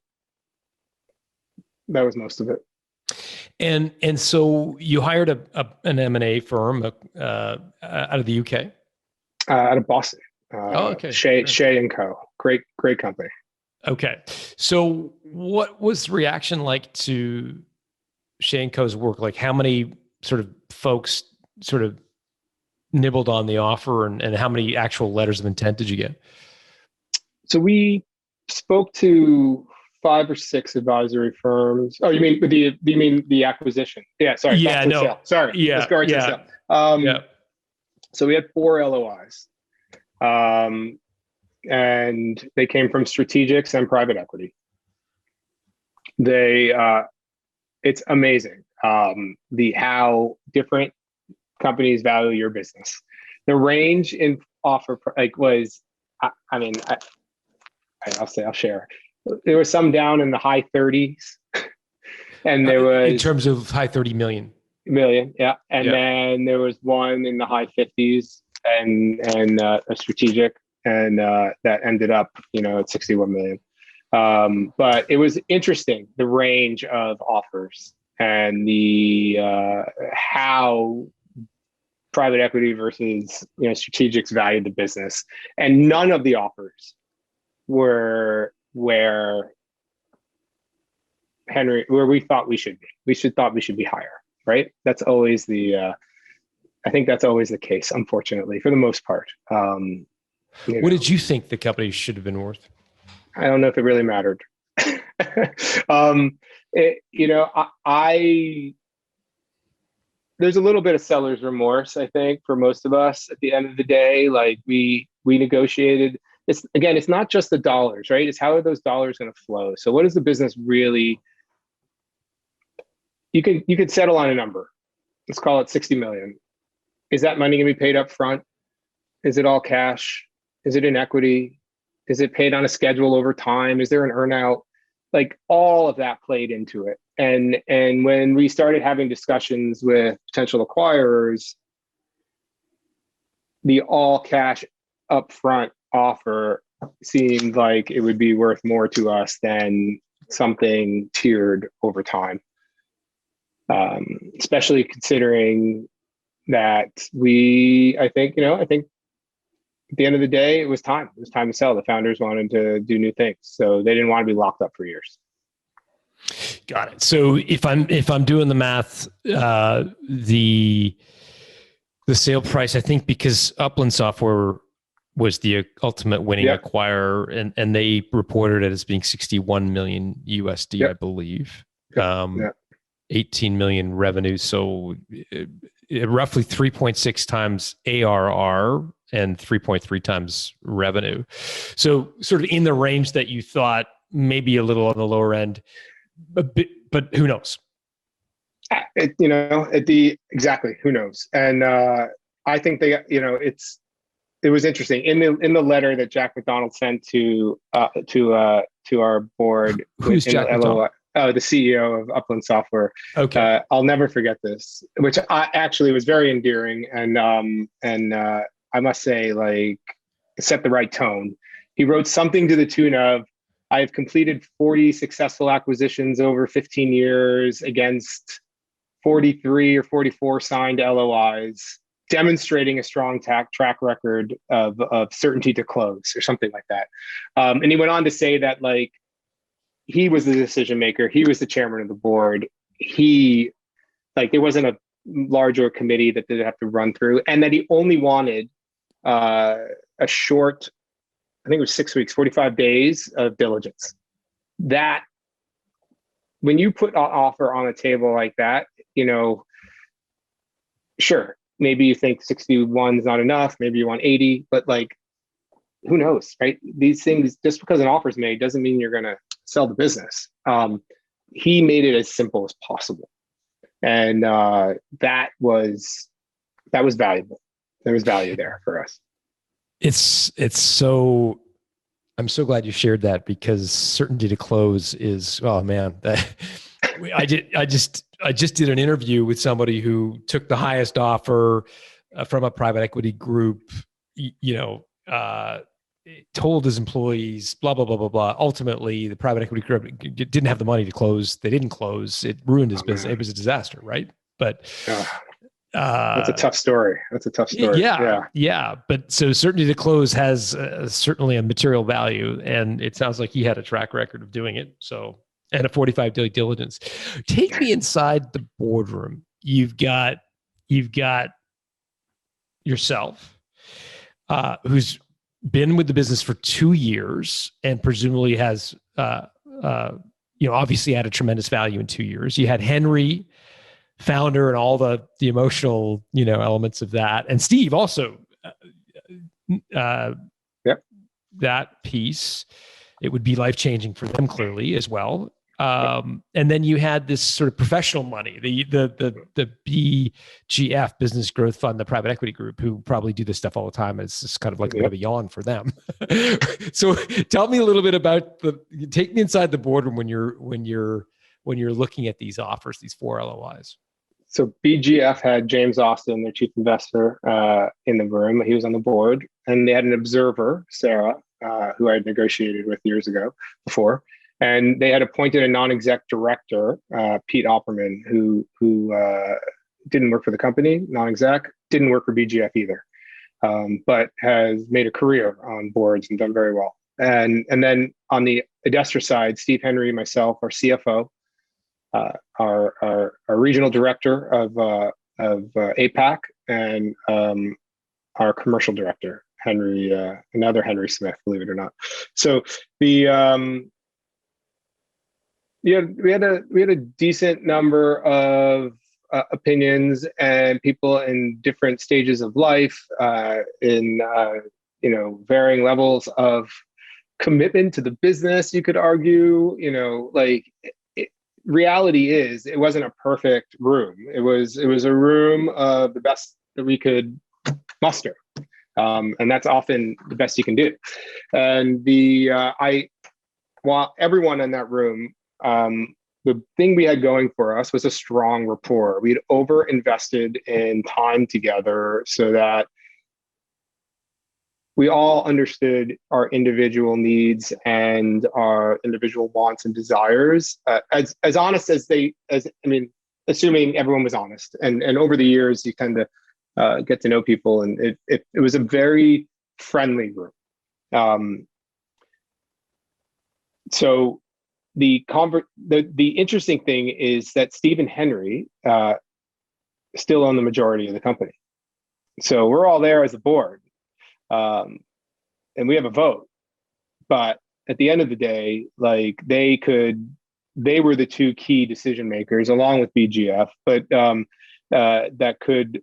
S7: That was most of it.
S6: And so you hired an M&A firm out of the UK?
S7: Out of Boston.
S6: Okay.
S7: Shea and Co. Great company.
S6: Okay. So what was the reaction like to Shea & Co.'s work? Like how many sort of folks sort of nibbled on the offer, and how many actual letters of intent did you get? So
S7: we spoke to 5 or 6 advisory firms. Oh, you mean the acquisition? Yeah, sorry.
S6: Yeah, no.
S7: Sale. Sorry.
S6: Yeah.
S7: Let's go right to the sale. So we had 4 LOIs. And they came from strategics and private equity. It's amazing how different companies value your business. The range in offer was, I'll share. There was some down in the high 30s, and there was
S6: in terms of high 30 million.
S7: Yeah. And then there was one in the high 50s and a strategic, and that ended up, at 61 million. But it was interesting, the range of offers and the how private equity versus strategics valued the business, and none of the offers were where we thought we should be. We thought we should be higher, right? That's always I think that's always the case, unfortunately, for the most part.
S6: What did you think the company should have been worth?
S7: I don't know if it really mattered. There's a little bit of seller's remorse, I think, for most of us at the end of the day. Like we negotiated. It's not just the dollars, right? It's how are those dollars going to flow? So what is the business really? You could settle on a number. Let's call it 60 million. Is that money going to be paid up front? Is it all cash? Is it in equity? Is it paid on a schedule over time? Is there an earnout? Like all of that played into it. And when we started having discussions with potential acquirers, the all cash upfront offer seemed like it would be worth more to us than something tiered over time. Especially considering that I think at the end of the day, it was time. It was time to sell. The founders wanted to do new things, so they didn't want to be locked up for years.
S6: Got it. So if I'm doing the math, the sale price, I think, because Upland Software was the ultimate winning acquirer, and they reported it as being 61 million USD, I believe. 18 million revenue. So roughly 3.6 times ARR and 3.3 times revenue. So sort of in the range that you thought, maybe a little on the lower end, but who knows?
S7: Exactly, who knows? And I think it was interesting in the letter that Jack McDonald sent to our board.
S6: Who's Jack McDonald?
S7: The CEO of Upland Software.
S6: Okay.
S7: I'll never forget this, which actually was very endearing, and I must say, like, it set the right tone. He wrote something to the tune of, "I have completed 40 successful acquisitions over 15 years against 43 or 44 signed LOIs, demonstrating a strong track record of certainty to close," or something like that. And he went on to say that, like, he was the decision maker. He was the chairman of the board. There wasn't a larger committee that they'd have to run through, and that he only wanted a short, I think it was 6 weeks, 45 days of diligence. That when you put an offer on a table like that, sure, maybe you think 61 is not enough. Maybe you want 80, but like, who knows, right? These things, just because an offer is made doesn't mean you're going to sell the business. He made it as simple as possible. And that was valuable. There was value there for us.
S6: I'm so glad you shared that, because certainty to close is, oh man, I just did an interview with somebody who took the highest offer from a private equity group, told his employees, blah, blah, blah, blah, blah. Ultimately, the private equity group didn't have the money to close. They didn't close. It ruined his business. It was a disaster, right? But
S7: that's a tough story.
S6: Yeah. But so certainty to close has certainly a material value, and it sounds like he had a track record of doing it. So, and a 45-day diligence. Take me inside the boardroom. You've got yourself, who's been with the business for 2 years and presumably has, obviously added tremendous value in 2 years. You had Henry, founder, and all the emotional, elements of that. And Steve also, that piece, it would be life-changing for them clearly as well. And then you had this sort of professional money, the BGF, Business Growth Fund, the private equity group, who probably do this stuff all the time. It's just kind of like a bit of a yawn for them. So tell me a little bit about take me inside the boardroom when you're looking at these offers, these 4 LOIs.
S7: So BGF had James Austin, their chief investor, in the room. He was on the board, and they had an observer, Sarah, who I had negotiated with years ago before. And they had appointed a non-exec director, Pete Opperman, who didn't work for the company, non-exec, didn't work for BGF either, but has made a career on boards and done very well. And then on the Adestra side, Steve Henry, myself, our CFO, our regional director of APAC, and our commercial director, Henry, another Henry Smith, believe it or not. So the we had a decent number of opinions and people in different stages of life, in varying levels of commitment to the business. You could argue, reality is it wasn't a perfect room. It was a room of the best that we could muster, and that's often the best you can do. And while everyone in that room, the thing we had going for us was a strong rapport. We'd over invested in time together so that we all understood our individual needs and our individual wants and desires, as honest assuming everyone was honest. And over the years, you tend to get to know people, and it was a very friendly room. So the interesting thing is that Steve and Henry still own the majority of the company. So we're all there as a board. And we have a vote, but at the end of the day, they were the 2 key decision makers along with BGF, but that could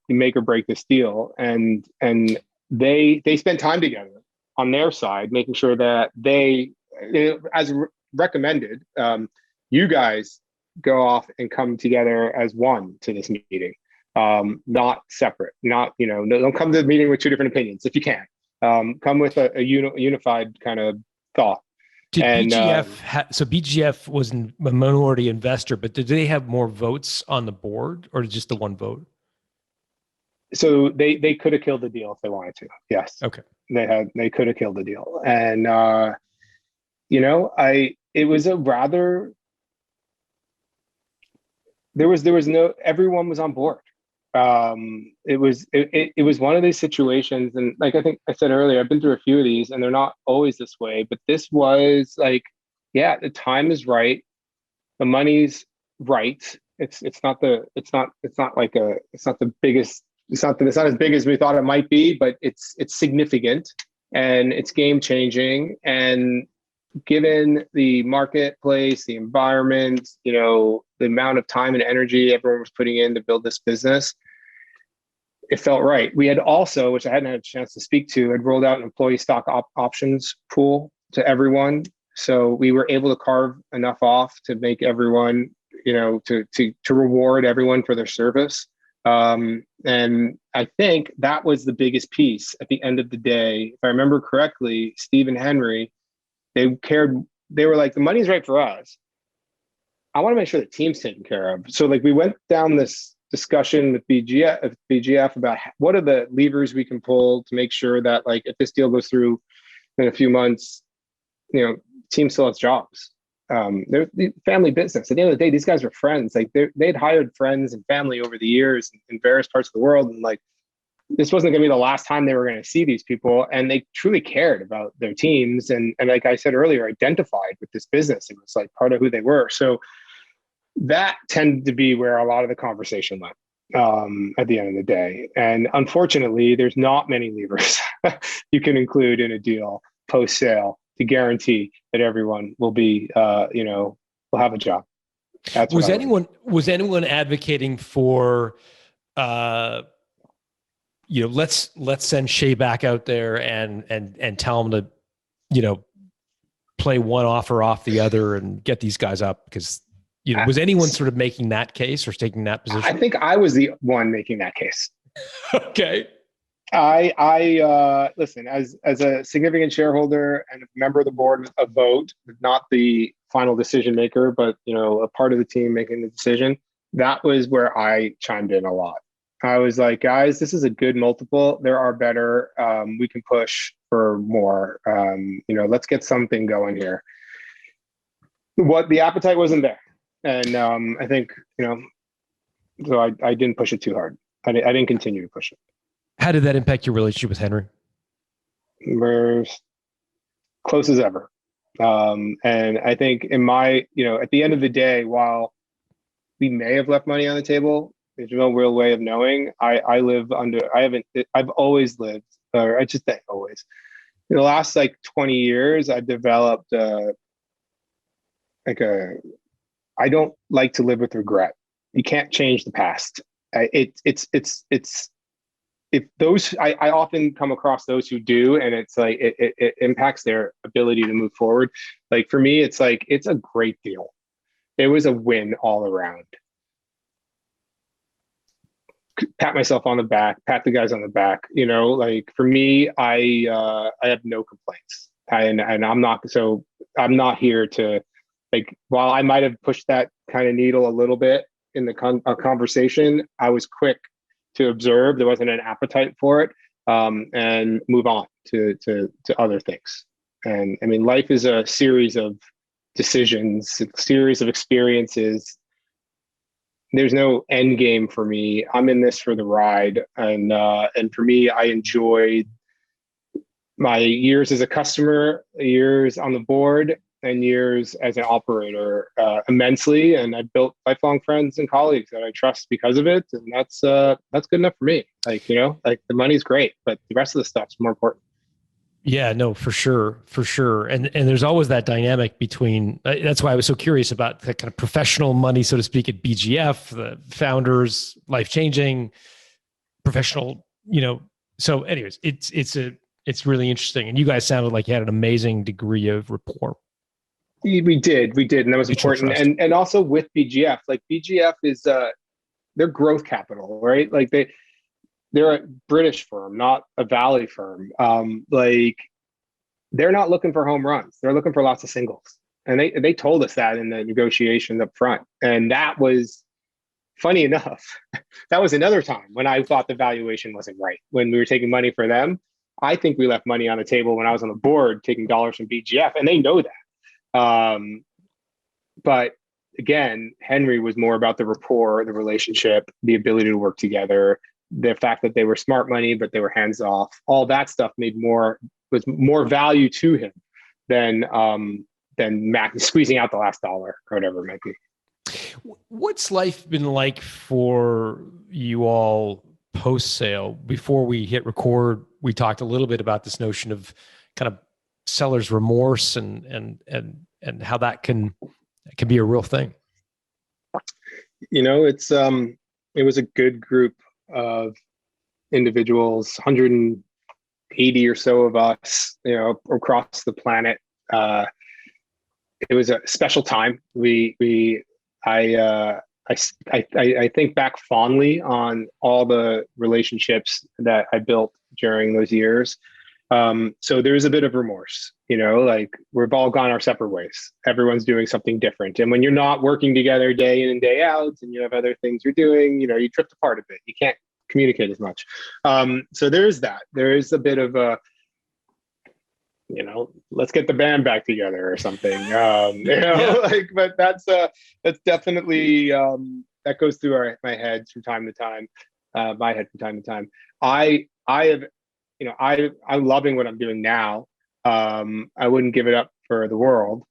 S7: make or break this deal. And they spent time together on their side, making sure that they, as recommended, you guys go off and come together as one to this meeting. Not separate, don't come to the meeting with 2 different opinions if you can. Come with a unified kind of thought.
S6: So BGF was a minority investor, but did they have more votes on the board, or just the 1 vote?
S7: So they could have killed the deal if they wanted to. Yes. Okay. They could have killed the deal. And it was a rather, there was no, everyone was on board. It was one of these situations, and like I think I said earlier, I've been through a few of these, and they're not always this way, but this was the time is right, the money's right. It's not as big as we thought it might be, but it's significant, and it's game changing. And given the marketplace, the environment, the amount of time and energy everyone was putting in to build this business, it felt right. We had also, which I hadn't had a chance to speak to, had rolled out an employee stock options pool to everyone. So we were able to carve enough off to make everyone, to reward everyone for their service. And I think that was the biggest piece at the end of the day. If I remember correctly, Steve and Henry, they were like, the money's right for us. I want to make sure the team's taken care of. So we went down this discussion with BGF about what are the levers we can pull to make sure that if this deal goes through in a few months, team still has jobs. They're the family business. At the end of the day, these guys are friends. They'd hired friends and family over the years in various parts of the world. And this wasn't going to be the last time they were going to see these people. And they truly cared about their teams. And like I said earlier, identified with this business. It was part of who they were. So that tended to be where a lot of the conversation went at the end of the day. And unfortunately, there's not many levers you can include in a deal post-sale to guarantee that everyone will be, will have a job.
S6: Was anyone advocating for, let's send Shay back out there and tell him to, play one offer off the other and get these guys up? Because, was anyone sort of making that case or taking that position?
S7: I think I was the one making that case.
S6: Okay.
S7: I listen, as a significant shareholder and a member of the board, a vote, not the final decision maker, but a part of the team making the decision. That was where I chimed in a lot. I was like, guys, this is a good multiple. There are better. We can push for more. Let's get something going here. The appetite wasn't there, and I think so I didn't push it too hard. I didn't continue to push it.
S6: How did that impact your relationship with Henry?
S7: We're close as ever. And I think at the end of the day, while we may have left money on the table, there's no real way of knowing. I've always lived, or I just say always. In the last 20 years, I've developed I don't like to live with regret. You can't change the past. If those, I often come across those who do, and it's it impacts their ability to move forward. For me, it's it's a great deal. It was a win all around. Pat myself on the back, pat the guys on the back. For me, I have no complaints. And I'm not here to while I might have pushed that kind of needle a little bit in the conversation, I was quick to observe there wasn't an appetite for it, and move on to other things. And I mean, life is a series of decisions, a series of experiences. There's no end game for me. I'm in this for the ride, and for me, I enjoyed my years as a customer, years on the board, and years as an operator immensely. And I built lifelong friends and colleagues that I trust because of it. And that's good enough for me. The money's great, but the rest of the stuff's more important.
S6: Yeah, no, for sure. And there's always that dynamic between, that's why I was so curious about the kind of professional money, so to speak, at BGF, the founders, life-changing, professional, so anyways, it's really interesting. And you guys sounded like you had an amazing degree of rapport.
S7: We did. And that was important. And also with BGF, BGF is, they're growth capital, right? They're a British firm, not a Valley firm. They're not looking for home runs. They're looking for lots of singles. And they told us that in the negotiations up front. And that was, funny enough, that was another time when I thought the valuation wasn't right. When we were taking money for them, I think we left money on the table when I was on the board taking dollars from BGF, and they know that. But again, Henry was more about the rapport, the relationship, the ability to work together, the fact that they were smart money, but they were hands off. All that stuff was more value to him than Mac squeezing out the last dollar or whatever it might be.
S6: What's life been like for you all post sale? Before we hit record, we talked a little bit about this notion of kind of seller's remorse and how that can be a real thing.
S7: It was a good group of individuals, 180 or so of us, across the planet. It was a special time. I think back fondly on all the relationships that I built during those years. So there's a bit of remorse, we've all gone our separate ways. Everyone's doing something different. And when you're not working together day in and day out, and you have other things you're doing, you drift apart a bit. You can't communicate as much. So there's that. There is a bit of a, let's get the band back together or something. But that's definitely, that goes through my head from time to time, I'm loving what I'm doing now. I wouldn't give it up for the world.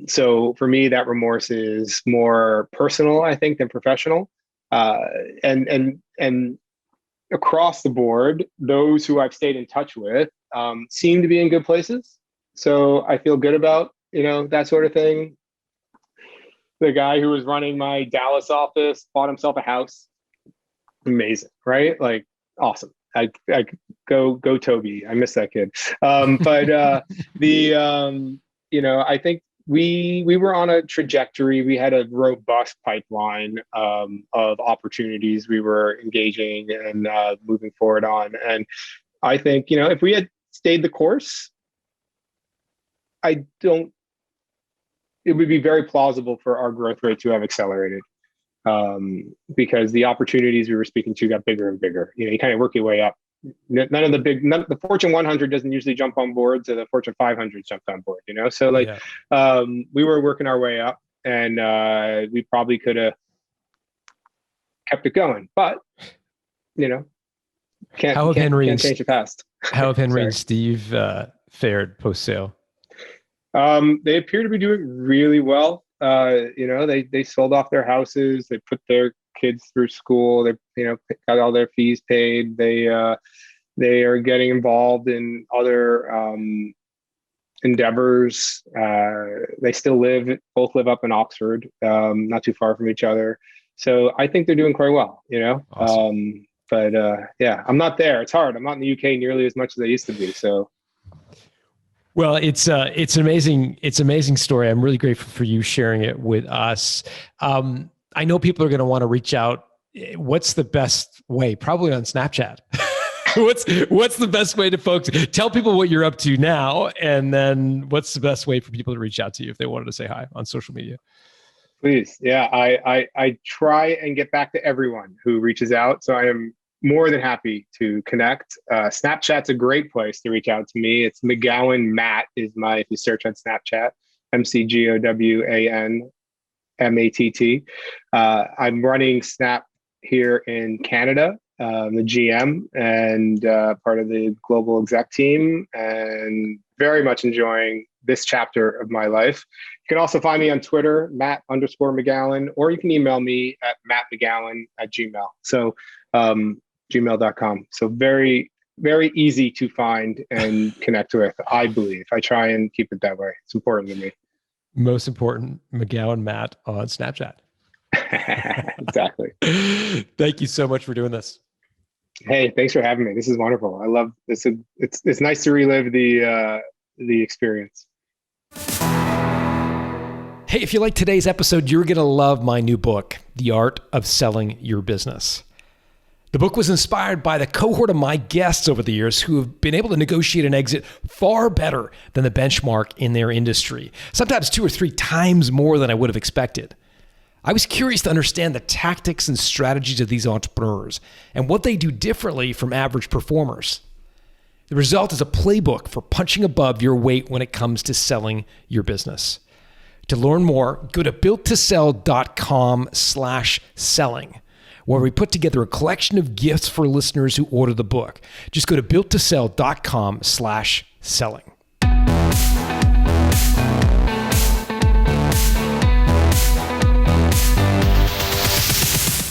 S7: So for me, that remorse is more personal, I think, than professional. And across the board, those who I've stayed in touch with seem to be in good places. So I feel good about, that sort of thing. The guy who was running my Dallas office bought himself a house. Amazing, right? Awesome. I go Toby. I miss that kid. But I think we were on a trajectory. We had a robust pipeline of opportunities we were engaging and moving forward on. And I think, if we had stayed the course, it would be very plausible for our growth rate to have accelerated, because the opportunities we were speaking to got bigger and bigger. You kind of work your way up. The Fortune 100 doesn't usually jump on board, so the Fortune 500 jumped on board, So we were working our way up, and we probably could have kept it going, but can't change the past.
S6: How have Henry and Steve fared post sale?
S7: They appear to be doing really well. They sold off their houses. They put their kids through school. They, got all their fees paid. They are getting involved in other endeavors. They still both live up in Oxford, not too far from each other. So I think they're doing quite well, Awesome. But I'm not there. It's hard. I'm not in the UK nearly as much as I used to be. So.
S6: Well, it's an amazing story. I'm really grateful for you sharing it with us. I know people are going to want to reach out. What's the best way? Probably on Snapchat. What's the best way to folks tell people what you're up to now, and then what's the best way for people to reach out to you if they wanted to say hi on social media?
S7: Please, yeah, I try and get back to everyone who reaches out, so I am more than happy to connect. Snapchat's a great place to reach out to me. It's McGowan Matt if you search on Snapchat, McGowan Matt. I'm running Snap here in Canada, the GM and part of the global exec team, and very much enjoying this chapter of my life. You can also find me on Twitter, Matt_McGowan, or you can email me at mattmcgowan@gmail. So gmail.com. So very, very easy to find and connect with, I believe. I try and keep it that way. It's important to me.
S6: Most important, McGowan Matt on Snapchat.
S7: Exactly.
S6: Thank you so much for doing this.
S7: Hey, thanks for having me. This is wonderful. I love this. It's nice to relive the experience.
S6: Hey, if you like today's episode, you're going to love my new book, The Art of Selling Your Business. The book was inspired by the cohort of my guests over the years who have been able to negotiate an exit far better than the benchmark in their industry, sometimes 2 or 3 times more than I would have expected. I was curious to understand the tactics and strategies of these entrepreneurs and what they do differently from average performers. The result is a playbook for punching above your weight when it comes to selling your business. To learn more, go to builttosell.com/selling. where we put together a collection of gifts for listeners who order the book. Just go to builttosell.com/selling.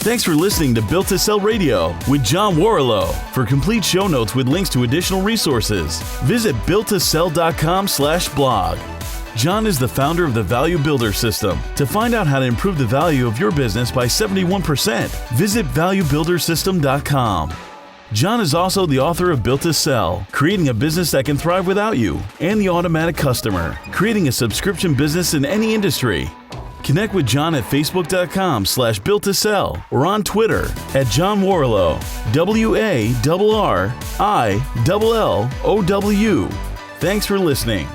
S3: Thanks for listening to Built to Sell Radio with John Warrillow. For complete show notes with links to additional resources, visit builttosell.com/blog. John is the founder of the Value Builder System. To find out how to improve the value of your business by 71%, visit valuebuildersystem.com. John is also the author of Built to Sell, Creating a Business That Can Thrive Without You, and The Automatic Customer, Creating a Subscription Business in Any Industry. Connect with John at facebook.com/builttosell or on Twitter at John Warrillow, WARRILLOW. Thanks for listening.